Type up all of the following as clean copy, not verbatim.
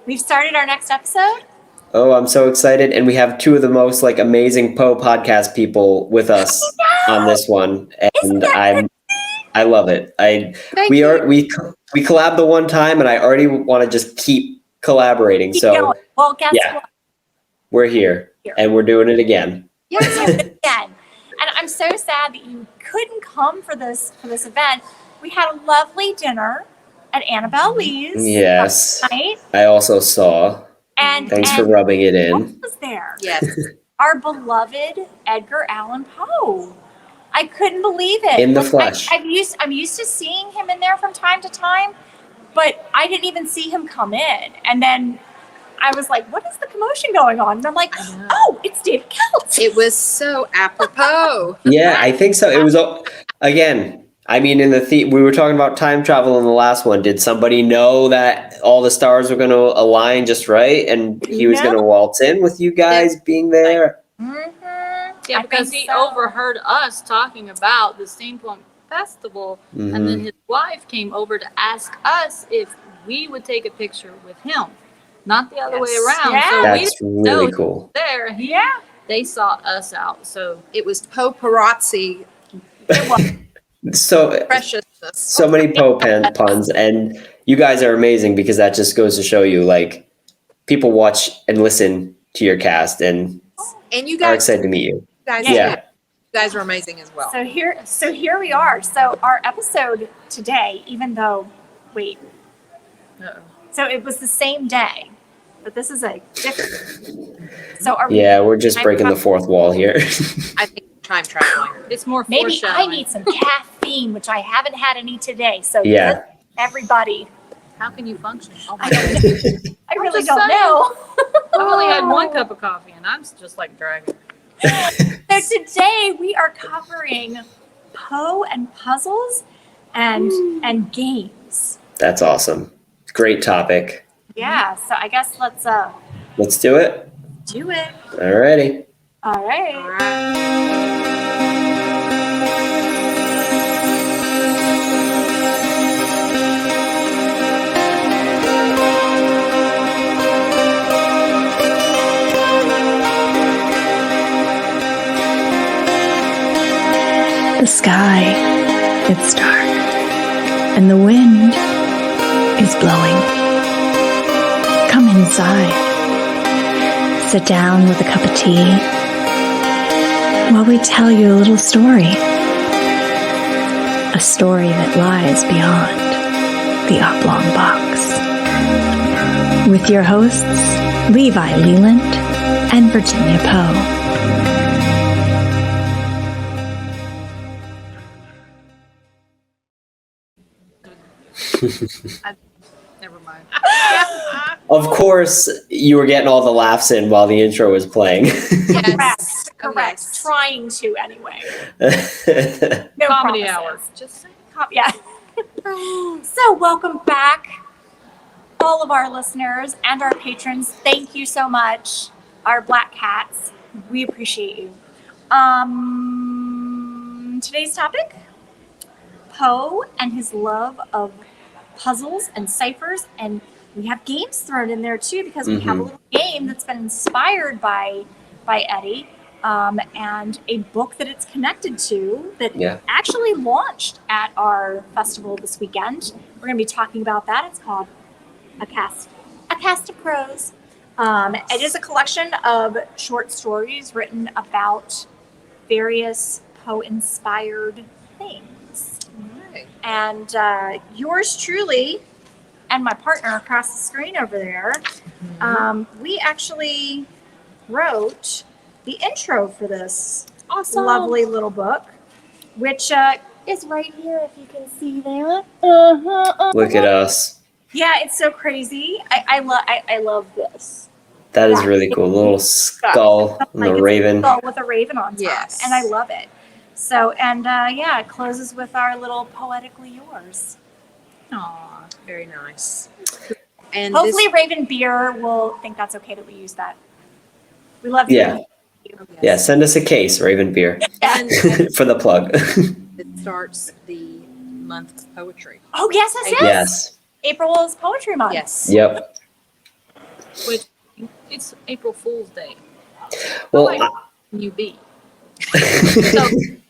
We've started our next episode. Oh, I'm so excited. And we have two of the most amazing Poe podcast people with us on this one. And I love it. We collabed the one time and I already want to just keep collaborating. Keep going. Well, guess what? We're here and we're doing it again. Yes, again. And I'm so sad that you couldn't come for this event. We had a lovely dinner at Annabelle Lee's. Yes. Night. I also saw. And thanks for rubbing it in. Was there? Yes. Our beloved Edgar Allan Poe. I couldn't believe it. In the flesh. I'm used to seeing him in there from time to time, but I didn't even see him come in. And then I was like, what is the commotion going on? And I'm like, oh, it's David Kelts. It was so apropos. Yeah, I think so. It was, again, I mean, we were talking about time travel in the last one. Did somebody know that all the stars were going to align just right? And he was going to waltz in with you guys being there? Yeah, because he overheard us talking about the SteamPunk Festival, and then his wife came over to ask us if we would take a picture with him. Not the other way around. Yeah. So That's really cool. There, they saw us out. So it was Poe paparazzi. It was. So Preciousness. So many Poe puns, and you guys are amazing because that just goes to show you, people watch and listen to your cast, and you are excited to meet you. You guys are amazing as well. So here we are. So our episode today, even though, so it was the same day, but this is a different. So we're just breaking the fourth wall here. I think time traveling. It's more maybe I need some caffeine, which I haven't had any today. So everybody, how can you function? Oh I really don't know. I've only had one cup of coffee, and I'm just dragging. So today we are covering Poe and puzzles and games. That's awesome. Great topic. Yeah, so I guess let's do it. Do it. Alrighty. All right. The sky, it's dark, and the wind is blowing. Come inside. Sit down with a cup of tea while we tell you a little story. A story that lies beyond the oblong box. With your hosts, Levi Leland and Virginia Poe. Never mind. Of course, you were getting all the laughs in while the intro was playing. Yes. Correct. Trying to anyway. No comedy promises. hour. Just saying. Yeah. So welcome back, all of our listeners and our patrons. Thank you so much, our black cats. We appreciate you. Today's topic: Poe and his love of puzzles and ciphers, and we have games thrown in there too because we have a little game that's been inspired by Eddie, and a book that it's connected to that actually launched at our festival this weekend. We're going to be talking about that. It's called A Cast of Crows. It is a collection of short stories written about various Poe-inspired things. Right. And yours truly and my partner across the screen over there, we actually wrote the intro for this lovely little book, which is right here, if you can see there. Look at us. Yeah, it's so crazy. I love this. That is really cool. A little skull and a raven. A skull with a raven on top. Yes. And I love it. So, and it closes with our little Poetically Yours. Aw, very nice. And hopefully Raven Beer will think that's okay that we use that. We love you. Yeah. Yeah, send us a case, Raven Beer, for the plug. It starts the month of poetry. Oh, yes. Yes. April is Poetry Month. Yes. Yep. which it's April Fool's Day. Well, How can you be? So,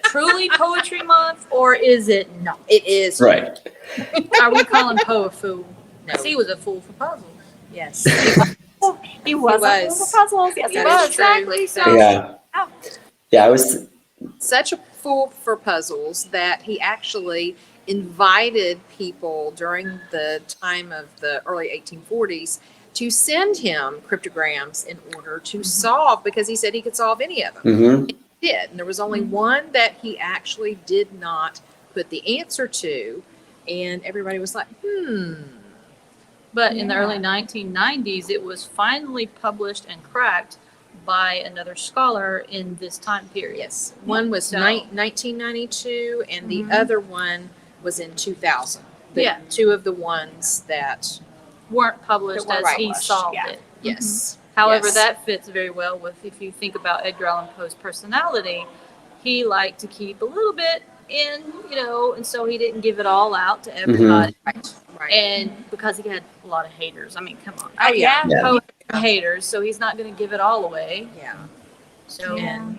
truly Poetry Month, or is it not? It is. right. Are we calling Poe a fool? No. 'Cause he was a fool for puzzles. Yes. He was a fool for puzzles. Yes, he That was. is true. Exactly. So, Yeah. Oh. Yeah, I was. Such a fool for puzzles that he actually invited people during the time of the early 1840s to send him cryptograms in order to solve, because he said he could solve any of them. Hmm. He did. And there was only one that he actually did not put the answer to. And everybody was like, but in the Yeah. early 1990s, it was finally published and cracked by another scholar in this time period. Yes. One was So- 1992, and the other one was in 2000. Yeah. Two of the ones that, Weren't published That as weren't he published, solved yeah. it. yes. However, Yes. that fits very well with, if you think about Edgar Allan Poe's personality, he liked to keep a little bit in, and so he didn't give it all out to everybody. Right. And because he had a lot of haters. I mean, come on. Oh, yeah. Yeah. Poe had haters, so he's not going to give it all away. Yeah. So, And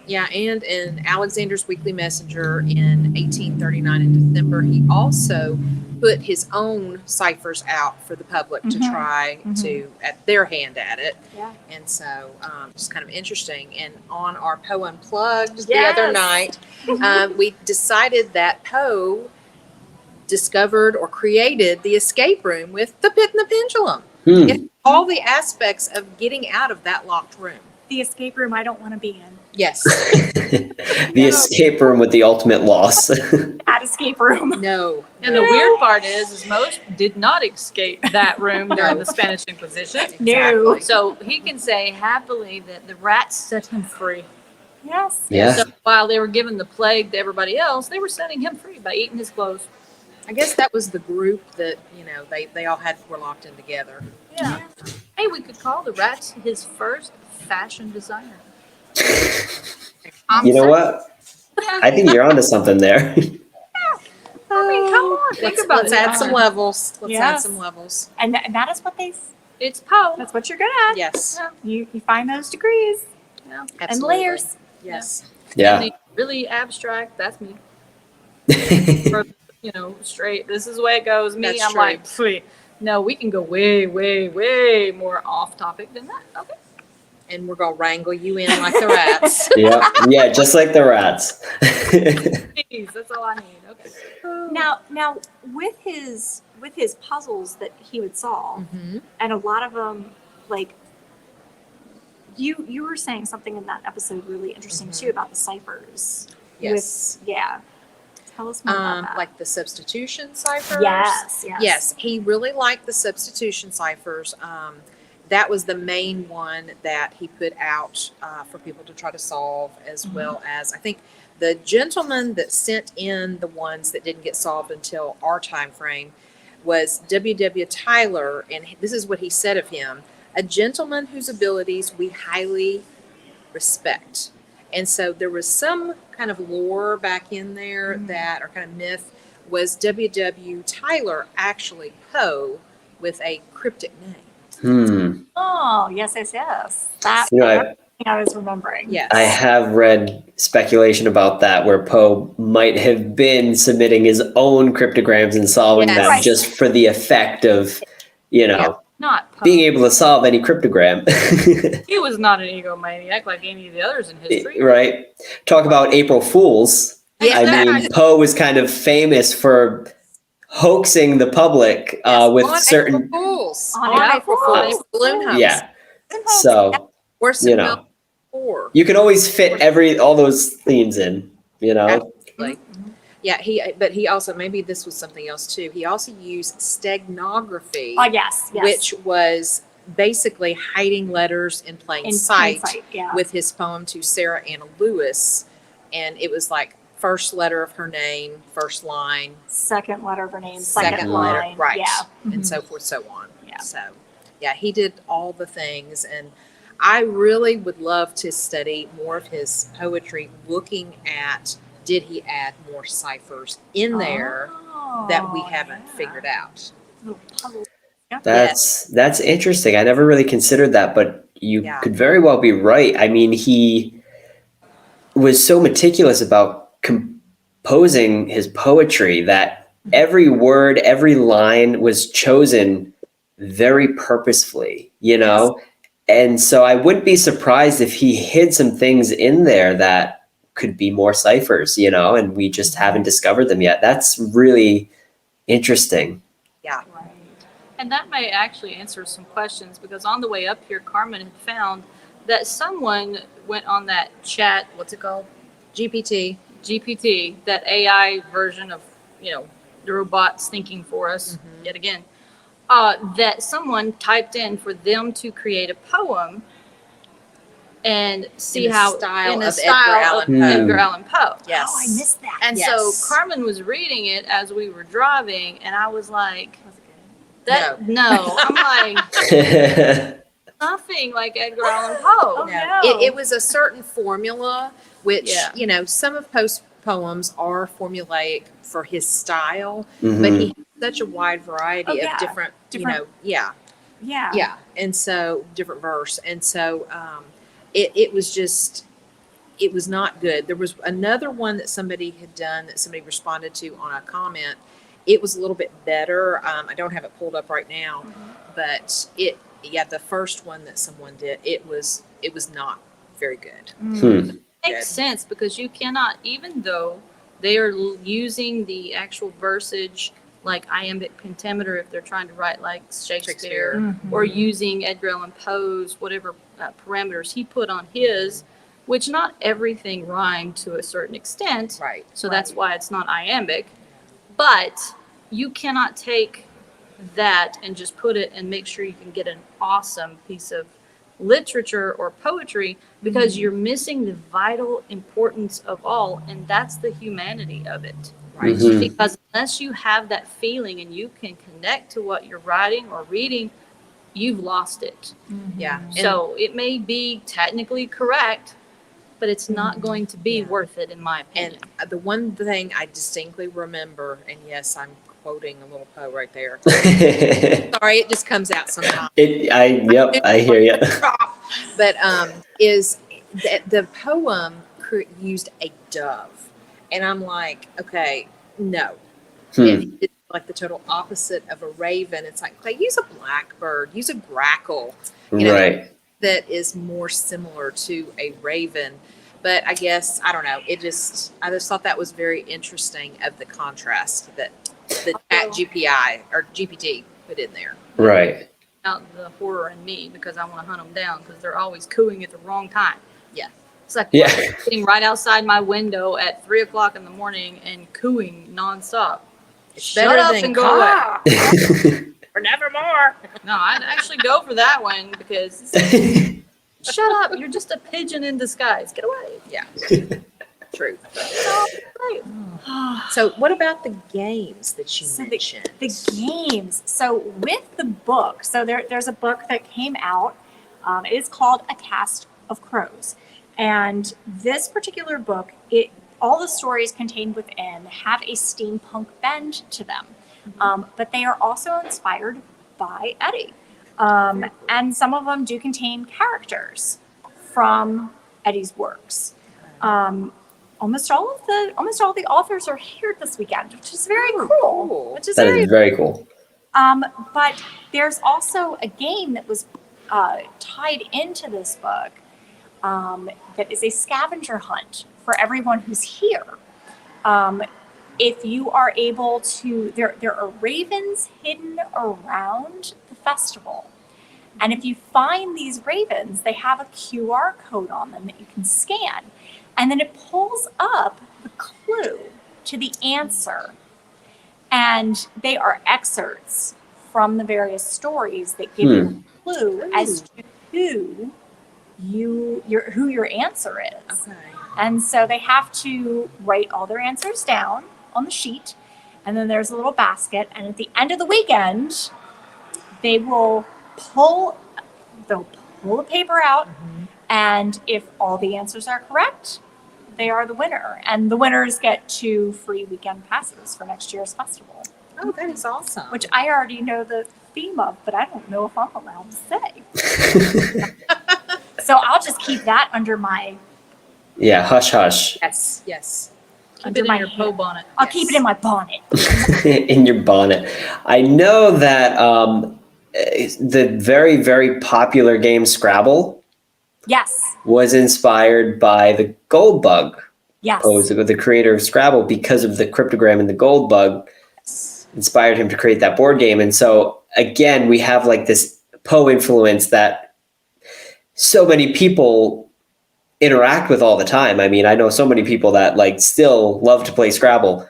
in Alexander's Weekly Messenger in 1839 in December, he also put his own ciphers out for the public to try to at their hand at it. Yeah. And so it's kind of interesting. And on our Poe Unplugged the other night, we decided that Poe discovered or created the escape room with the pit and the pendulum. Hmm. It, all the aspects of getting out of that locked room. The escape room I don't want to be in. Yes. The escape room with the ultimate loss. That escape room. No. and the weird part is most did not escape that room during the Spanish Inquisition. No. Exactly. So he can say happily that the rats set him free. Yes. Yeah. So while they were giving the plague to everybody else, they were setting him free by eating his clothes. I guess that was the group that, they all were locked in together. Yeah. Hey, we could call the rats his first fashion designer. You know what? I think you're onto something there. I mean, come on, think about Let's it. add some levels. Let's add Yes. some levels. And that is what It's Poe. that's what you're good at. Yes. You find those degrees Yeah. and Absolutely. layers. Yes. And Yeah. the really abstract, that's me. Straight. This is the way it goes. Me, That's I'm true. like, sweet. No, we can go way, way, way more off topic than that. Okay. And we're gonna wrangle you in like the rats. Yeah, just like the rats. Please, that's all I need. Okay. Now with his puzzles that he would solve, Mhm. and a lot of them, like you were saying something in that episode really interesting too about the ciphers. Yes. Yeah. Tell us more about that. Like the substitution ciphers. Yes. Yes, he really liked the substitution ciphers. That was the main one that he put out for people to try to solve, as well as I think the gentleman that sent in the ones that didn't get solved until our time frame was W.W. Tyler, and this is what he said of him: a gentleman whose abilities we highly respect. And so there was some kind of lore back in there that, or kind of myth, was W.W. Tyler actually Poe with a cryptic name? Oh, yes. That I was remembering. Yes. I have read speculation about that where Poe might have been submitting his own cryptograms and solving Yes. them Right. just for the effect of, Not Poe. being able to solve any cryptogram. He was not an egomaniac like any of the others in history. Right? Talk about April Fools. Yeah. I mean, Poe was kind of famous for hoaxing the public with on certain. April Fools. On April April Fools. Balloon humps. Yeah. So, Or some you know. milk or you can always fit all those themes in, absolutely. Yeah, but he also, maybe this was something else too. He also used steganography, Oh, yes. which was basically hiding letters in plain sight Yeah. with his poem to Sarah Anna Lewis. And it was like first letter of her name, first line, Second letter of her name, second second letter, line. right, Yeah. and so forth, so on. Yeah. So, yeah, he did all the things, and I really would love to study more of his poetry, looking at did he add more ciphers in there that we haven't figured out. Little puzzle. Yeah. That's interesting. I never really considered that, but you could very well be right. I mean, he was so meticulous about composing his poetry that every word, every line was chosen very purposefully, you know? And so I wouldn't be surprised if he hid some things in there that could be more ciphers, you know, and we just haven't discovered them yet. That's really interesting. Yeah. And that may actually answer some questions, because on the way up here, Carmen had found that someone went on that chat, what's it called? GPT, that AI version of, you know, the robots thinking for us, yet again, that someone typed in for them to create a poem and see how style in of a style of Edgar Allan Poe. Yes. Oh, I missed that. And so Carmen was reading it as we were driving, and I was like, no. I'm like, nothing like Edgar Allan Poe. Oh, No. no. It was a certain formula, which, you know, some of Poe's poems are formulaic for his style, but he has such a wide variety of different, you know, yeah. And so different verse. And so it was just, it was not good. There was another one that somebody had done that somebody responded to on a comment. It was a little bit better. I don't have it pulled up right now, but the first one that someone did, it was not very good. Makes sense, because you cannot, even though they are using the actual versage like iambic pentameter, if they're trying to write like Shakespeare. Or using Edgar Allan Poe's whatever parameters he put on his, which not everything rhymed to a certain extent. Right. So that's why it's not iambic. But you cannot take that and just put it and make sure you can get an awesome piece of literature or poetry, because you're missing the vital importance of all, and that's the humanity of it. Right. Because unless you have that feeling and you can connect to what you're writing or reading, you've lost it. Yeah. So it may be technically correct, but it's not going to be worth it, in my opinion. And the one thing I distinctly remember, and yes, I'm quoting a little Poe right there. Sorry, it just comes out sometimes. I hear you. But is that the poem used a dove, and I'm like, okay, no. And it's like the total opposite of a raven. It's like, okay, use a blackbird, use a grackle, you know, that is more similar to a raven. But I guess, I don't know, I just thought that was very interesting of the contrast that the chat GPI or GPT put in there. Right. Out the horror in me, because I want to hunt them down, because they're always cooing at the wrong time. Yeah. It's like sitting right outside my window at 3:00 in the morning and cooing nonstop. Shut up and go away. Or nevermore. No, I'd actually go for that one, because shut up, you're just a pigeon in disguise. Get away. Yeah. True. So what about the games that you mentioned? The games. So with the book, so there's a book that came out. It is called A Cast of Crows. And this particular book, all the stories contained within have a steampunk bend to them. But they are also inspired by Eddie. And some of them do contain characters from Eddie's works. Almost all the authors are here this weekend, which is very cool. That is very cool. But there's also a game that was tied into this book that is a scavenger hunt for everyone who's here. If you are able to, there are ravens hidden around the festival. And if you find these ravens, they have a QR code on them that you can scan. And then it pulls up the clue to the answer. And they are excerpts from the various stories that give you a clue as to who your answer is. Okay. And so they have to write all their answers down on the sheet. And then there's a little basket. And at the end of the weekend, they'll pull the paper out. And if all the answers are correct, they are the winner. And the winners get 2 free weekend passes for next year's festival. Oh, that is awesome. Which I already know the theme of, but I don't know if I'm allowed to say. So I'll just keep that under my Yeah, hush hush. Yes, yes. Keep under it my in your hair. Poe bonnet. I'll keep it in my bonnet. In your bonnet. I know that the very, very popular game Scrabble Yes. was inspired by the gold bug. Yes. Poe's the creator of Scrabble, because of the cryptogram and the gold bug, inspired him to create that board game. And so again, we have like this Poe influence that so many people interact with all the time. I mean, I know so many people that like still love to play Scrabble,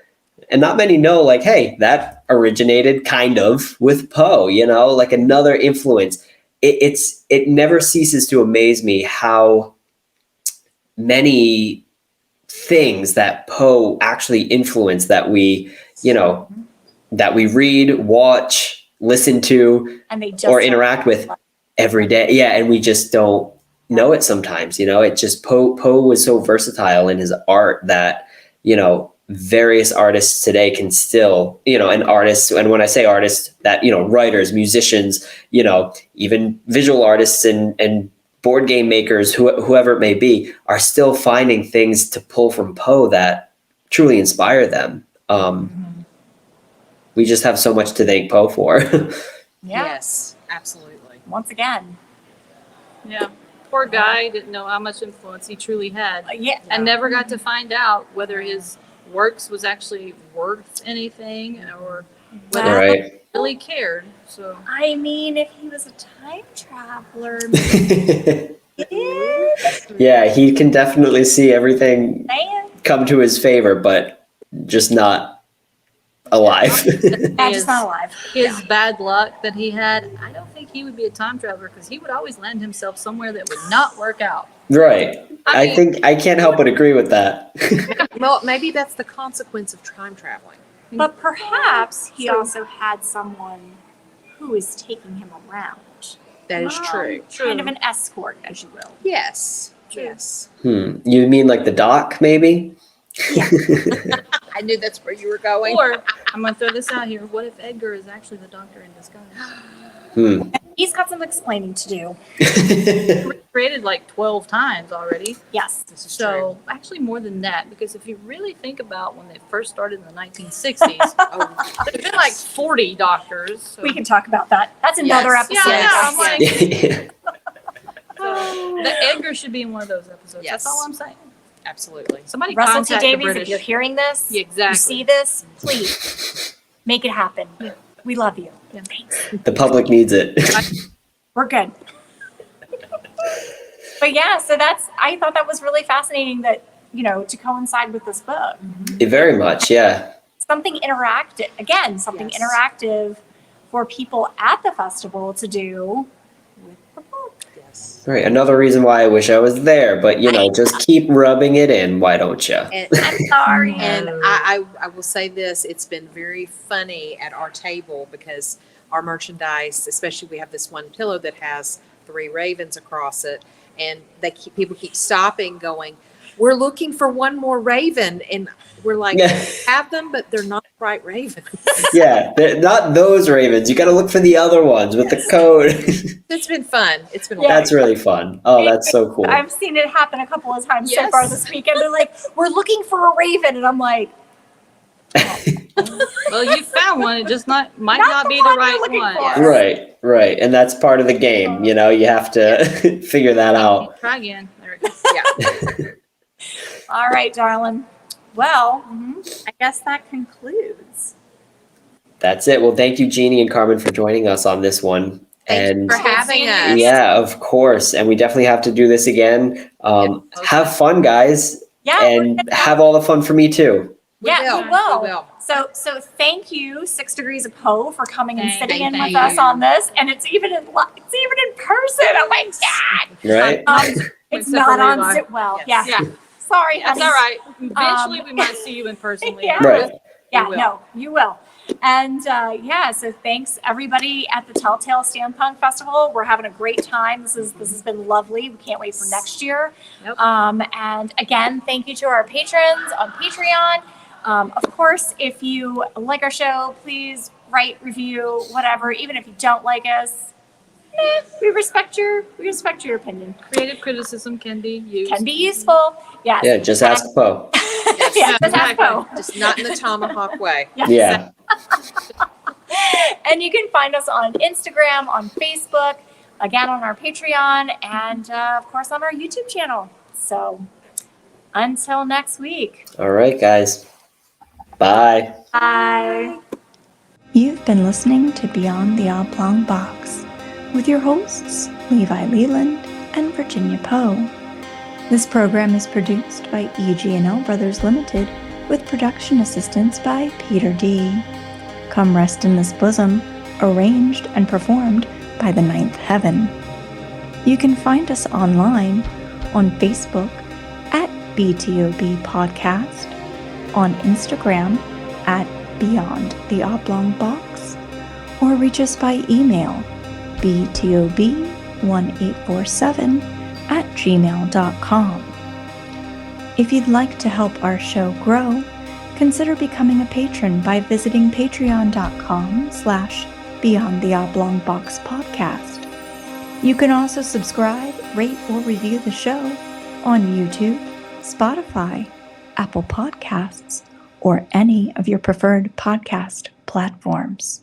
and not many know like, hey, that originated kind of with Poe, you know, like another influence. It never ceases to amaze me how many things that Poe actually influenced that we, you know, that we read, watch, listen to, And they just or interact with every day. Yeah, and we just don't know it sometimes, you know. It just Poe was so versatile in his art that, you know, various artists today can still, you know, and when I say artists, that, you know, writers, musicians, you know, even visual artists and board game makers, whoever it may be, are still finding things to pull from Poe that truly inspire them. We just have so much to thank Poe for. Yeah. Yes, absolutely. Once again. Yeah. Poor guy didn't know how much influence he truly had. Yeah. And never got to find out whether his works was actually worth anything or whether Right. he really cared. So I mean, if he was a time traveler, Yeah, he can definitely see everything man. come to his favor, but just not alive. I'm just not alive. his bad luck that he had, I don't think he would be a time traveler because he would always land himself somewhere that would not work out. Right. I I mean- think I can't help but agree with that. Well, maybe that's the consequence of time traveling. But perhaps he So- also had someone who is taking him around. That is true. Kind of an escort, as you will. Yes. True. Yes. You mean like the doc, maybe? I knew that's where you were going. Or, I'm going to throw this out here, what if Edgar is actually the doctor in disguise? He's got some explaining to do. Created like 12 times already. Yes. This is So, actually more than that, because if you really think about when they first started in the 1960s, Oh, there's been like 40 doctors. So. We can talk about that. That's another Yes. episode. Yeah, I'm like, Yeah. so the Edgar should be in one of those episodes. Yes. That's all I'm saying. absolutely. Somebody Russell T. contact the Davies, if British. you're hearing this, Yeah, exactly. you see this, please make it happen. We love you. Yeah. Thanks. The public needs it. We're good. But yeah, so I thought that was really fascinating that, you know, to coincide with this book. Very much, yeah. Something interactive, again, something Yes. interactive for people at the festival to do with the book. Yes. Right. Another reason why I wish I was there, but you know, just keep rubbing it in. Why don't you? And, I'm sorry. and I will say this, it's been very funny at our table because our merchandise, especially we have this one pillow that has 3 ravens across it, and people keep stopping going, we're looking for one more raven, and we're like, have them, but they're not bright ravens. Yeah, not those ravens. You got to look for the other ones with the code. It's been fun. It's been That's really fun. Oh, that's so cool. I've seen it happen a couple of times so Yes. far this weekend. They're like, we're looking for a raven. And I'm like, Well, you found one. It just might Not not the be one the you're right looking one. for. Right, right. And that's part of the game. You know, you have to figure that out. Try again. There it goes. Yeah. all right, darling. Well, I guess that concludes. That's it. Well, thank you, Jeanie and Carmen, for joining us on this one. Thank you for having us. Yeah, of course. And we definitely have to do this again. Have fun, guys. Yeah. And have all the fun for me, too. We Yeah, will. we will. We will. So thank you, 6 Degrees of Poe, for coming and sitting in Thank with us you. on this. And it's even in person. Oh my God. Right? It's Except not for on Levi. Zip. Well, Yes. yeah. Yeah, Sorry. that's all right. Eventually, we might see you in person. Yeah. Levi. Right. Yeah, will. no, you will. And yeah, so thanks everybody at the TellTale SteamPunk Festival. We're having a great time. This has been lovely. We can't wait for next year. Yep. And again, thank you to our patrons on Patreon. Of course, if you like our show, please write, review, whatever. Even if you don't like us, we respect your opinion. Creative criticism can be used. Can be useful. Yes. Yeah, just ask Poe. Yeah, just ask Poe. Just not in the tomahawk way. Yes. Yeah. And you can find us on Instagram, on Facebook, again on our Patreon, and of course on our YouTube channel. So until next week. All right, guys. Bye. Bye. You've been listening to Beyond the Oblong Box with your hosts, Levi Leland and Virginia Poe. This program is produced by EG&L Brothers Limited with production assistance by Peter D. Come Rest in This Bosom, arranged and performed by the Ninth Heaven. You can find us online on Facebook at BTOB Podcast, on Instagram at Beyond the Oblong Box, or reach us by email btob1847@gmail.com. If you'd like to help our show grow, consider becoming a patron by visiting patreon.com/Beyond the Oblong Box Podcast. You can also subscribe, rate, or review the show on YouTube, Spotify, Apple Podcasts, or any of your preferred podcast platforms.